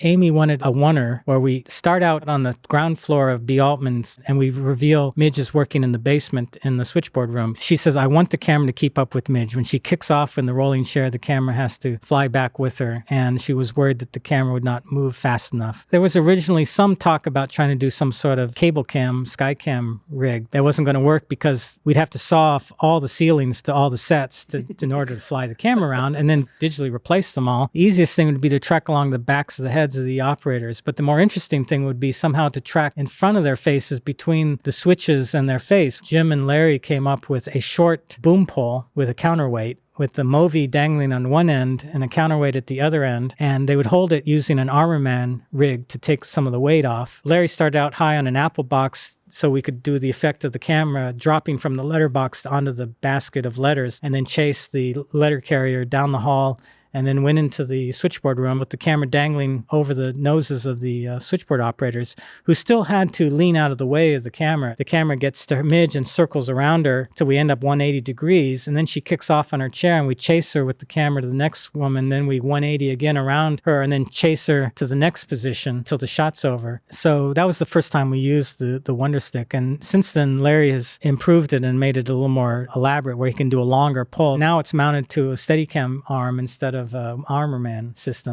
Amy wanted a Oner where we start out on the ground floor of B. Altman's and we reveal Midge is working in the basement in the switchboard room. She says, I want the camera to keep up with Midge. When she kicks off in the rolling chair, the camera has to fly back with her. And she was worried that the camera would not move fast enough. There was originally some talk about trying to do some sort of cable cam, sky cam rig. That wasn't going to work because we'd have to saw off all the ceilings to all the sets in order to fly the camera around and then digitally replace them all. The easiest thing would be to track along the backs of the heads of the operators, but the more interesting thing would be somehow to track in front of their faces between the switches and their face. Jim and Larry came up with a short boom pole with a counterweight, with the Movi dangling on one end and a counterweight at the other end, and they would hold it using an Armor Man rig to take some of the weight off. Larry started out high on an Apple box so we could do the effect of the camera dropping from the letterbox onto the basket of letters and then chase the letter carrier down the hall and then went into the switchboard room with the camera dangling over the noses of the switchboard operators, who still had to lean out of the way of the camera. The camera gets to Midge and circles around her till we end up 180 degrees, and then she kicks off on her chair, and we chase her with the camera to the next woman, then we 180 again around her, and then chase her to the next position till the shot's over. So that was the first time we used the Wonderstick, and since then, Larry has improved it and made it a little more elaborate, where he can do a longer pull. Now it's mounted to a Steadicam arm instead of Armor Man system.